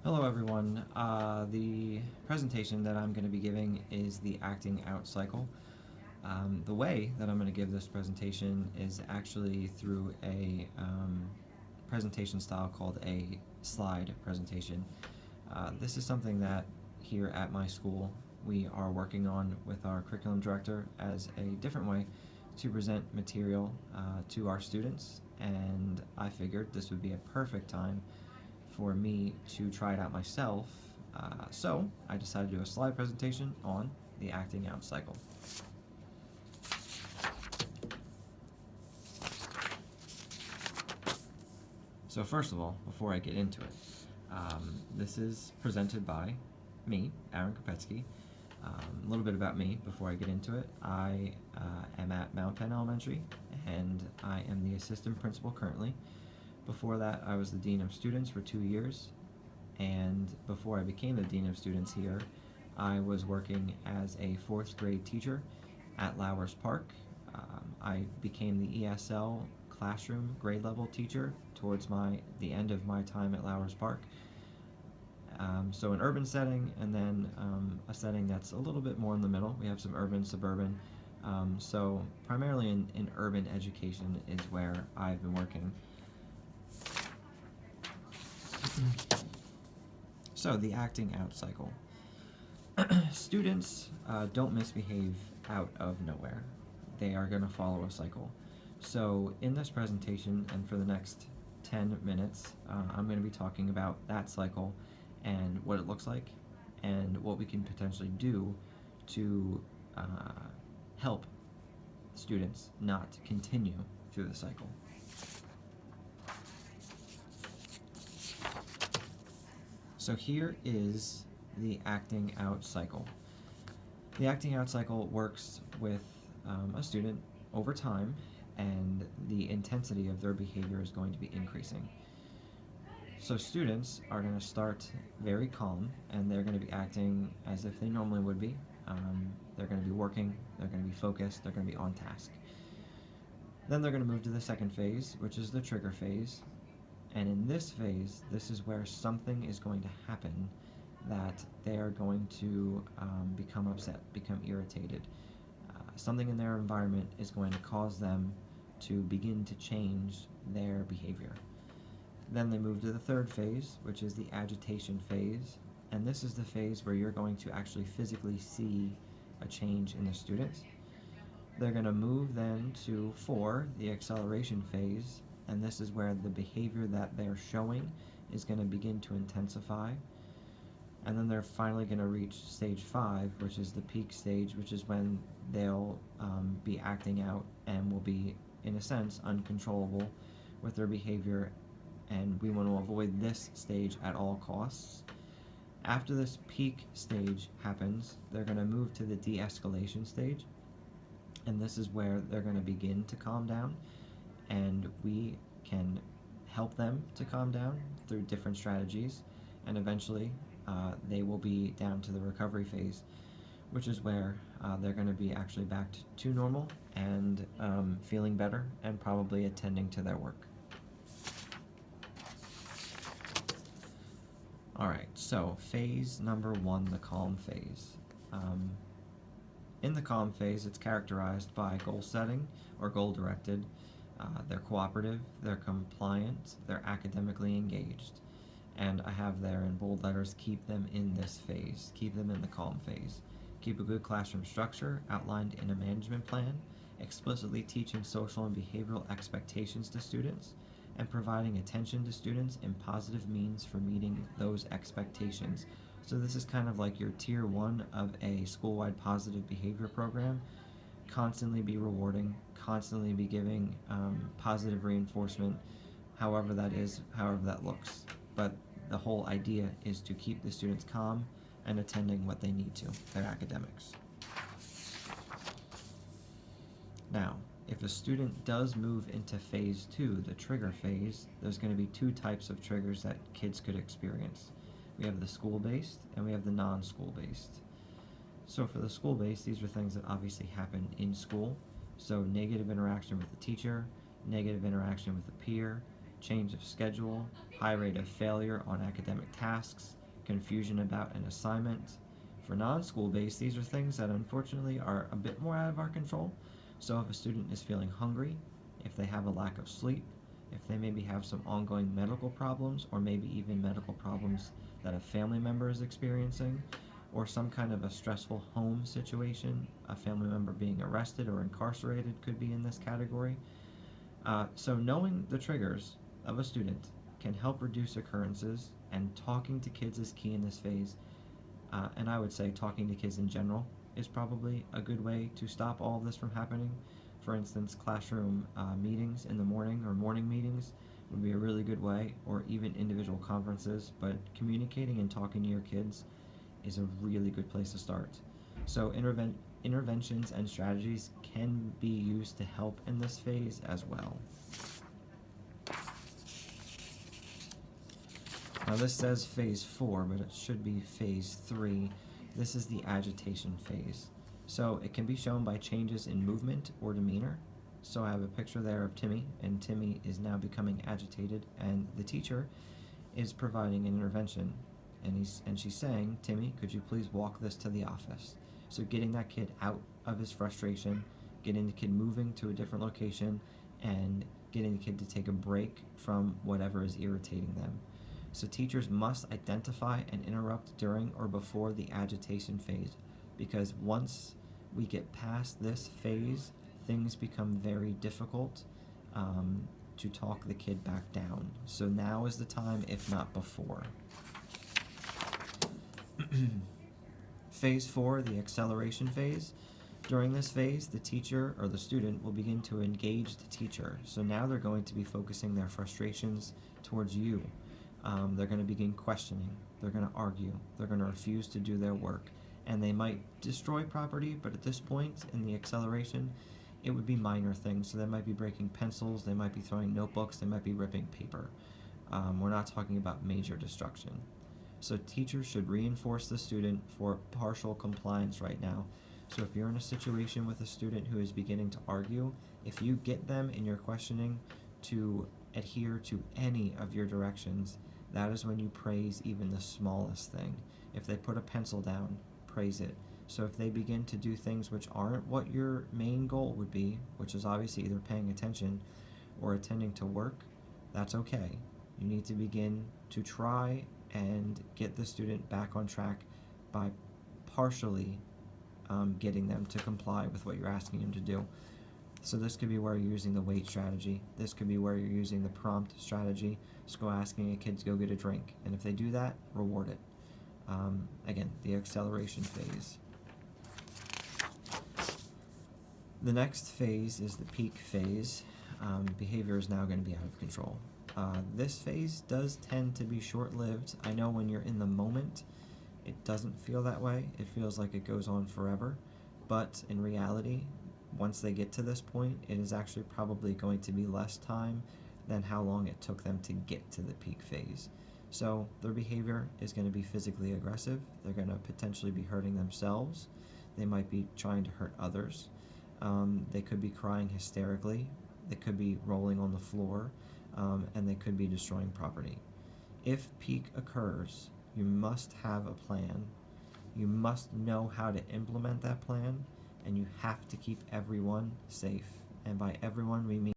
Hello everyone. The presentation that I'm going to be giving is the acting out cycle. The way that I'm going to give this presentation is actually through a presentation style called a slide presentation. This is something that here at my school we are working on with our curriculum director as a different way to present material to our students, and I figured this would be a perfect time for me to try it out myself. So I decided to do a slide presentation on the acting out cycle. So first of all, before I get into it, this is presented by me, Aaron Kopetsky. A little bit about me before I get into it. I am at Mount Penn Elementary, and I am the assistant principal currently. Before that, I was the dean of students for 2 years, and before I became the dean of students here, I was working as a 4th grade teacher at Lowers Park. I became the ESL classroom grade level teacher towards the end of my time at Lowers Park. So an urban setting, and then a setting that's a little bit more in the middle. We have some urban, suburban. So primarily in urban education is where I've been working. So the acting out cycle. Students don't misbehave out of nowhere. They are going to follow a cycle. So in this presentation and for the next 10 minutes, I'm going to be talking about that cycle and what it looks like and what we can potentially do to help students not continue through the cycle. So here is the acting out cycle. The acting out cycle works with a student over time, and the intensity of their behavior is going to be increasing. So students are going to start very calm, and they're going to be acting as if they normally would be. They're going to be working, they're going to be focused, they're going to be on task. Then they're going to move to the second phase, which is the trigger phase. And in this phase, this is where something is going to happen that they are going to become upset, become irritated. Something in their environment is going to cause them to begin to change their behavior. Then they move to the third phase, which is the agitation phase. And this is the phase where you're going to actually physically see a change in the students. They're going to move then to 4, the acceleration phase, and this is where the behavior that they're showing is going to begin to intensify. And then they're finally going to reach stage 5, which is the peak stage, which is when they'll be acting out and will be, in a sense, uncontrollable with their behavior, and we want to avoid this stage at all costs. After this peak stage happens, they're going to move to the de-escalation stage, and this is where they're going to begin to calm down, and we can help them to calm down through different strategies, and eventually they will be down to the recovery phase, which is where they're going to be actually back to normal and feeling better and probably attending to their work. Alright, so phase number 1, the calm phase. In the calm phase, it's characterized by goal setting or goal directed. They're cooperative, they're compliant, they're academically engaged. And I have there in bold letters, keep them in this phase, keep them in the calm phase. Keep a good classroom structure outlined in a management plan, explicitly teaching social and behavioral expectations to students, and providing attention to students and positive means for meeting those expectations. So this is kind of like your tier 1 of a school-wide positive behavior program. Constantly be rewarding, constantly be giving positive reinforcement, however that is, however that looks. But the whole idea is to keep the students calm and attending what they need to, their academics. Now, if a student does move into phase 2, the trigger phase, there's going to be 2 types of triggers that kids could experience. We have the school-based and we have the non-school-based. So for the school-based, these are things that obviously happen in school. So negative interaction with the teacher, negative interaction with the peer, change of schedule, high rate of failure on academic tasks, confusion about an assignment. For non-school based, these are things that unfortunately are a bit more out of our control. So if a student is feeling hungry, if they have a lack of sleep, if they maybe have some ongoing medical problems, or maybe even medical problems that a family member is experiencing, or some kind of a stressful home situation, a family member being arrested or incarcerated could be in this category. So knowing the triggers of a student can help reduce occurrences, and talking to kids is key in this phase. And I would say talking to kids in general is probably a good way to stop all of this from happening. For instance, classroom meetings in the morning, or morning meetings, would be a really good way, or even individual conferences. But communicating and talking to your kids is a really good place to start. So interventions and strategies can be used to help in this phase as well. Now this says phase 4, but it should be phase 3. This is the agitation phase. So it can be shown by changes in movement or demeanor. So I have a picture there of Timmy, and Timmy is now becoming agitated, and the teacher is providing an intervention. And she's saying, Timmy, could you please walk this to the office? So getting that kid out of his frustration, getting the kid moving to a different location, and getting the kid to take a break from whatever is irritating them. So teachers must identify and interrupt during or before the agitation phase, because once we get past this phase, things become very difficult to talk the kid back down. So now is the time, if not before. Phase 4, the acceleration phase. During this phase, the teacher or the student will begin to engage the teacher. So now they're going to be focusing their frustrations towards you. They're going to begin questioning. They're going to argue. They're going to refuse to do their work. And they might destroy property, but at this point in the acceleration, it would be minor things. So they might be breaking pencils, they might be throwing notebooks, they might be ripping paper. We're not talking about major destruction. So teachers should reinforce the student for partial compliance right now. So if you're in a situation with a student who is beginning to argue, if you get them in your questioning to adhere to any of your directions, that is when you praise even the smallest thing. If they put a pencil down, praise it. So if they begin to do things which aren't what your main goal would be, which is obviously either paying attention or attending to work, that's okay. You need to begin to try and get the student back on track by partially getting them to comply with what you're asking them to do. So this could be where you're using the wait strategy. This could be where you're using the prompt strategy. Just go asking a kid to go get a drink. And if they do that, reward it. Again, the acceleration phase. The next phase is the peak phase. Behavior is now going to be out of control. This phase does tend to be short-lived. I know when you're in the moment, it doesn't feel that way. It feels like it goes on forever. But in reality, once they get to this point, it is actually probably going to be less time than how long it took them to get to the peak phase. So their behavior is going to be physically aggressive. They're going to potentially be hurting themselves. They might be trying to hurt others. They could be crying hysterically. They could be rolling on the floor. And they could be destroying property. If peak occurs, you must have a plan. You must know how to implement that plan, and you have to keep everyone safe. And by everyone, we mean